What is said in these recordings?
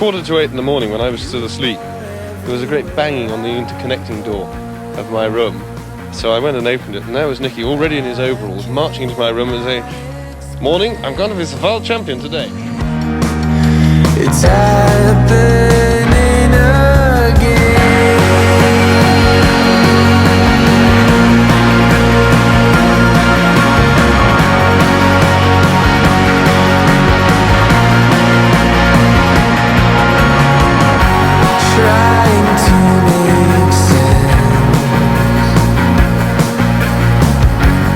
8:15 in the morning, when I was still asleep, there was a great banging on the interconnecting door of my room. So I went and opened it, and there was Nicky, already in his overalls, marching into my room and saying, "Morning, I'm going to be the world champion today." It's happening again. Trying to make sense.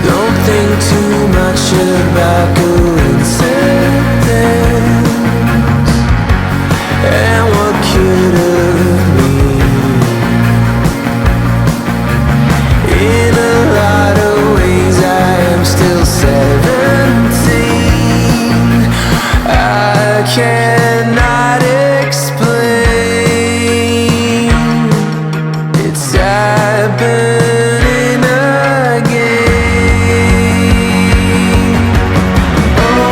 Don't think too much about coincidence and what could have been. In a lot of ways I am still 17. I cannot explain. It's happening again. Oh,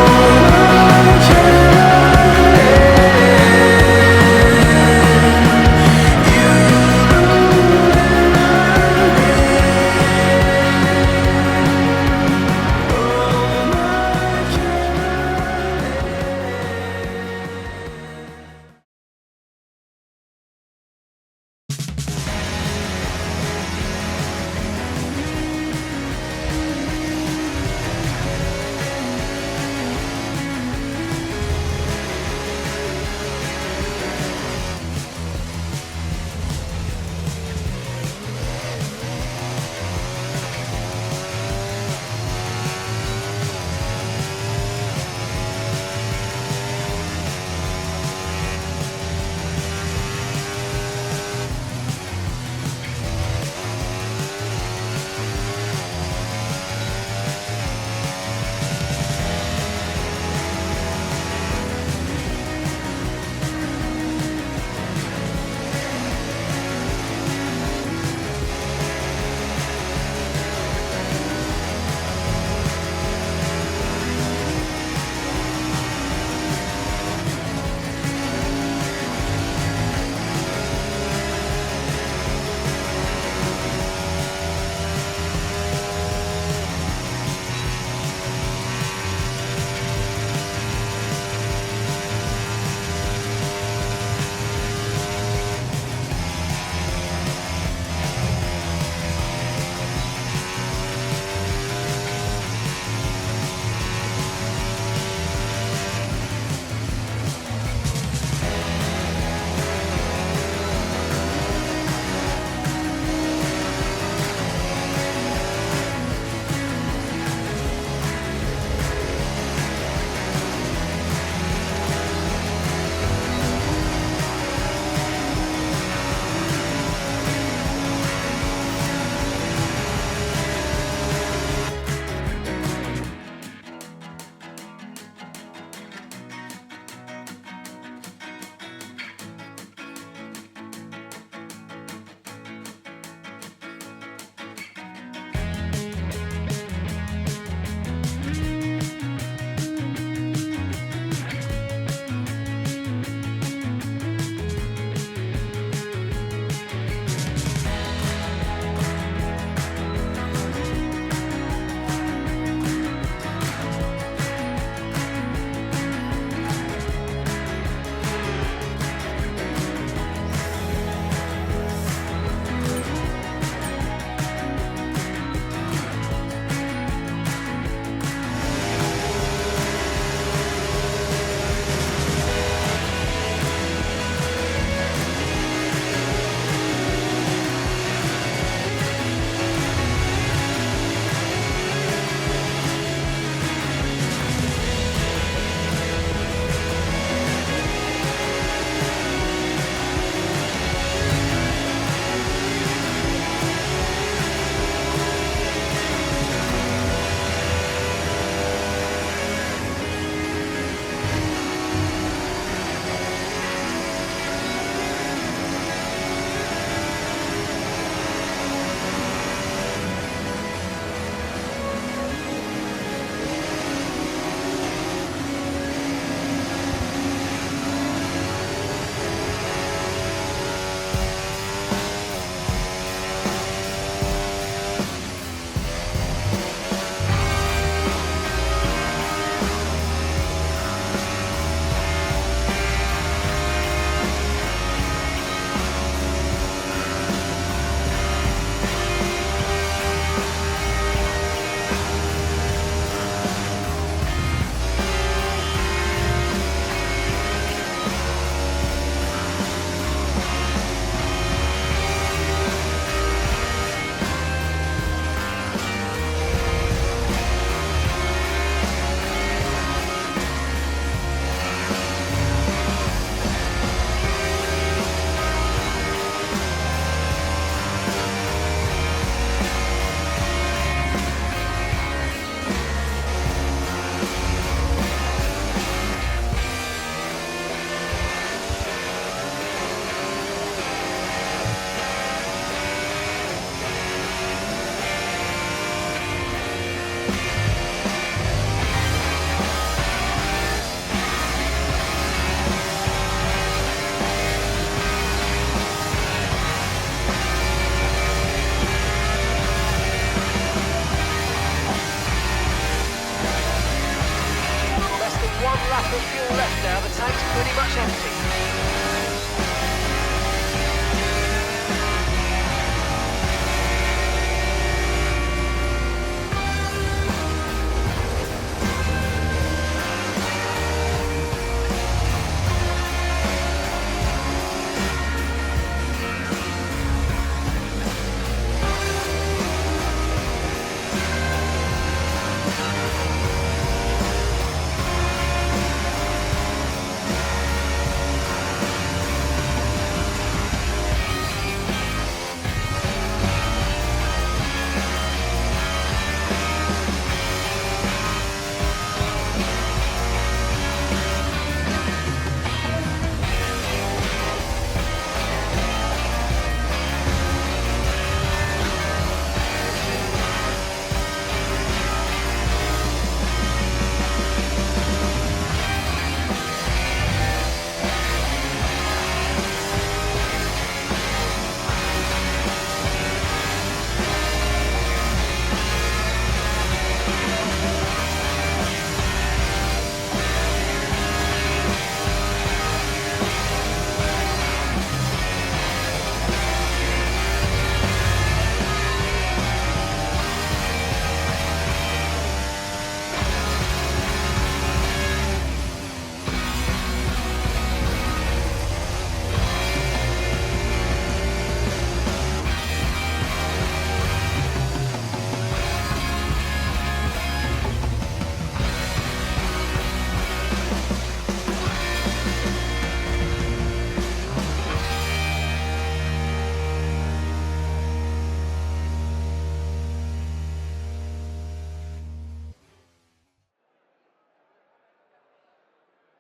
bit of fuel left now, the tank's pretty much empty.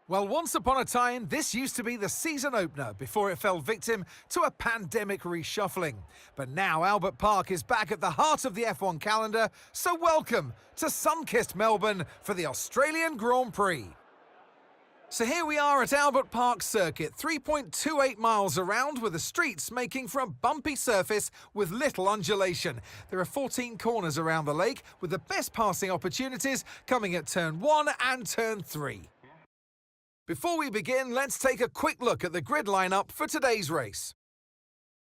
Well, once upon a time, this used to be the season opener before it fell victim to a pandemic reshuffling. But now Albert Park is back at the heart of the F1 calendar, so welcome to sun-kissed Melbourne for the Australian Grand Prix. So here we are at Albert Park Circuit, 3.28 miles around, with the streets making for a bumpy surface with little undulation. There are 14 corners around the lake, with the best passing opportunities coming at turn 1 and turn 3. Before we begin, let's take a quick look at the grid lineup for today's race.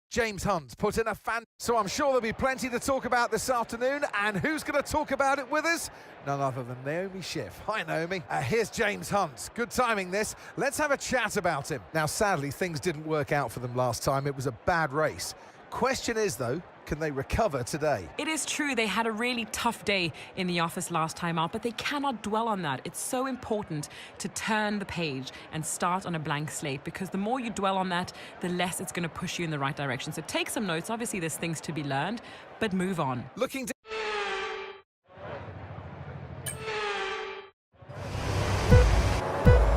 James Hunt put in a so I'm sure there'll be plenty to talk about this afternoon, and who's going to talk about it with us? None other than Naomi Schiff. Hi Naomi. Here's James Hunt. Good timing this. Let's have a chat about him. Now sadly things didn't work out for them last time. It was a bad race. Question is though, can they recover today? It is true, they had a really tough day in the office last time out, but they cannot dwell on that. It's so important to turn the page and start on a blank slate, because the more you dwell on that, the less it's going to push you in the right direction. So take some notes. Obviously there's things to be learned, but move on. Looking to...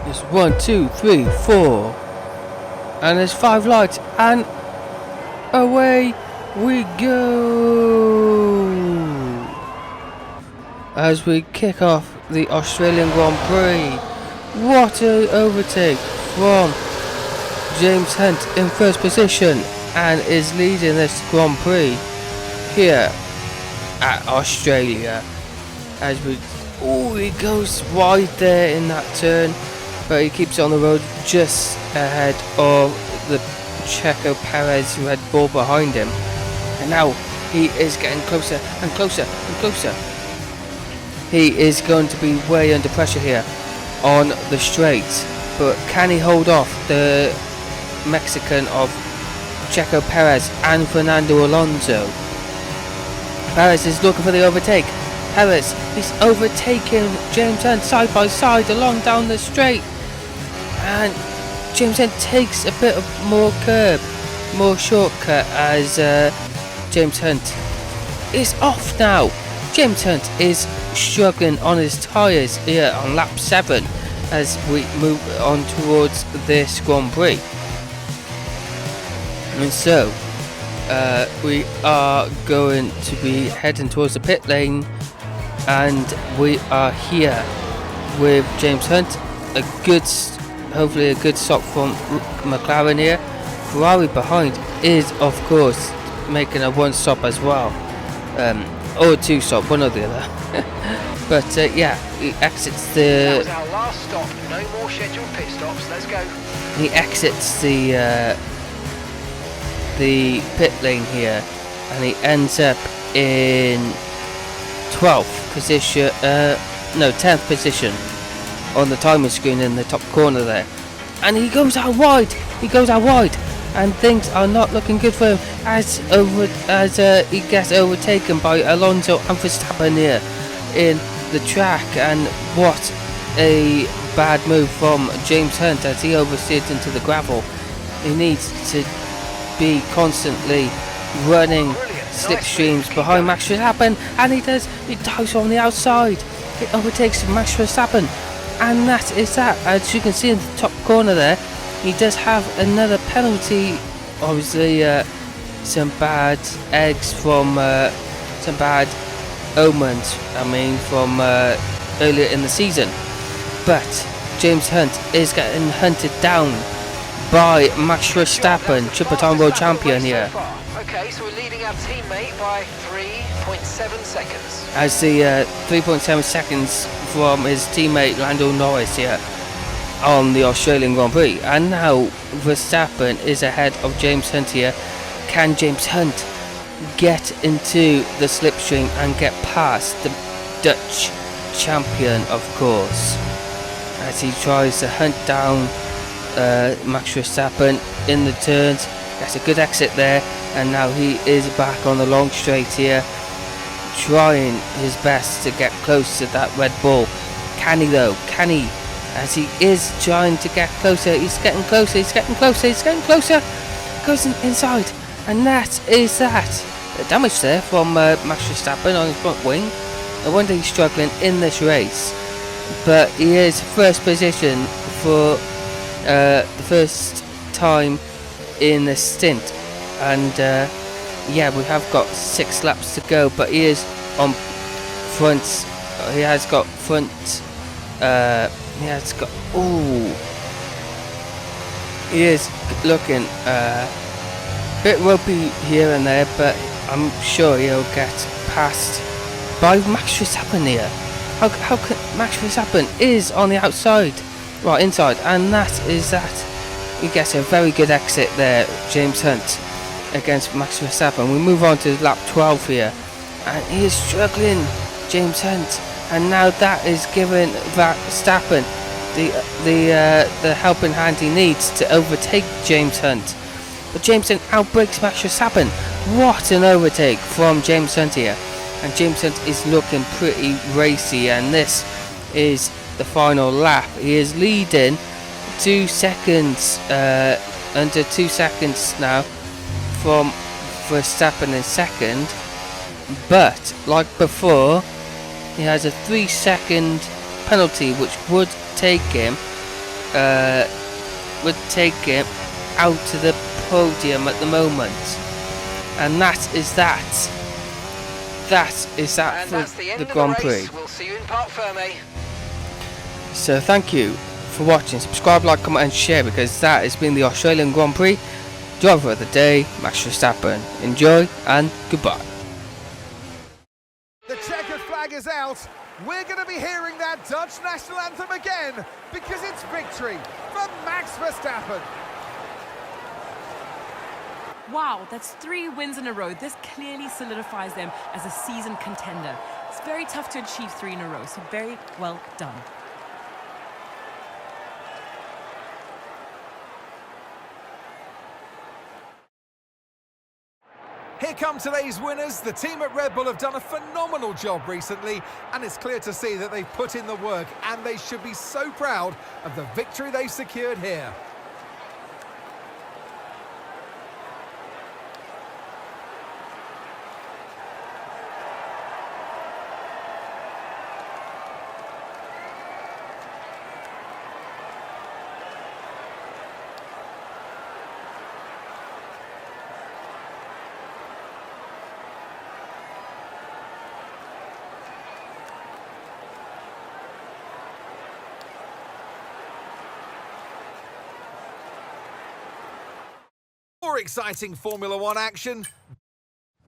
It's 1, 2, 3, 4, and there's 5 lights, and away we go as we kick off the Australian Grand Prix. What an overtake from James Hunt in first position, and is leading this Grand Prix here at Australia. As we, he goes wide there in that turn, but he keeps on the road just ahead of the Checo Perez Red Bull behind him. And now he is getting closer and closer and closer. He is going to be way under pressure here on the straight, but can he hold off the Mexican of Checo Perez and Fernando Alonso? Perez is looking for the overtake. Perez is overtaking James Hunt side by side along down the straight, and James Hunt takes a bit of more curb, more shortcut, as James Hunt is off now. James Hunt is struggling on his tyres here on lap 7 as we move on towards this Grand Prix. And so we are going to be heading towards the pit lane, and we are here with James Hunt. Hopefully a good stop from McLaren here. Ferrari behind is of course making a one stop as well. or two stop, one or the other. But yeah, he exits That was the our last stop. No more scheduled pit stops. Let's go. he exits the pit lane here, and he ends up in 12th position. No, 10th position on the timing screen in the top corner there, and he goes out wide. He goes out wide, and things are not looking good for him as he gets overtaken by Alonso and Verstappen here in the track. And what a bad move from James Hunt as he oversteered into the gravel. He needs to be constantly running slipstreams behind Max Verstappen, and he does. He dives on the outside. He overtakes Max Verstappen, and that is that. As you can see in the top corner there, he does have another penalty. Obviously, some bad eggs from some bad omens. I mean, from earlier in the season. But James Hunt is getting hunted down by Max Verstappen, triple-time world champion here. Okay, so we're leading our teammate by 3.7 seconds. As the 3.7 seconds from his teammate Lando Norris here on the Australian Grand Prix. And now Verstappen is ahead of James Hunt here. Can James Hunt get into the slipstream and get past the Dutch champion, of course, as he tries to hunt down Max Verstappen in the turns? That's a good exit there, and now he is back on the long straight here, trying his best to get close to that Red Bull. Can he though? Can he? As he is trying to get closer, he's getting closer, he's getting closer, he's getting closer. Goes inside, and that is that. The damage there from Max Verstappen on his front wing. No wonder he's struggling in this race, but he is first position for the first time in the stint. And yeah, we have got 6 laps to go, but he is on front. He has got front. He has got. Ooh, he is looking a bit ropey here and there, but I'm sure he'll get past by Max Verstappen here. How can Max Verstappen is on the outside, well inside, and that is that. He gets a very good exit there, James Hunt, against Max Verstappen. We move on to lap 12 here, and he is struggling, James Hunt, and now that is giving Verstappen the helping hand he needs to overtake James Hunt. But James Hunt outbreaks Max Verstappen. What an overtake from James Hunt here, and James Hunt is looking pretty racy, and this is the final lap. He is leading 2 seconds, under 2 seconds now from Verstappen in second, but like before, he has a 3-second penalty which would take him out to the podium at the moment. And that is that. That is that And for that's the end the of Grand the race. Prix. We'll see you in Parc Fermé. So thank you for watching. Subscribe, like, comment and share, because that has been the Australian Grand Prix. Driver of the day, Max Verstappen. Enjoy and goodbye. The checkered flag is out. We're going to be hearing that Dutch national anthem again, because it's victory for Max Verstappen. Wow, that's 3 wins in a row. This clearly solidifies them as a season contender. It's very tough to achieve 3 in a row, so very well done. Here come today's winners. The team at Red Bull have done a phenomenal job recently, and it's clear to see that they've put in the work, and they should be so proud of the victory they've secured here. More exciting Formula One action.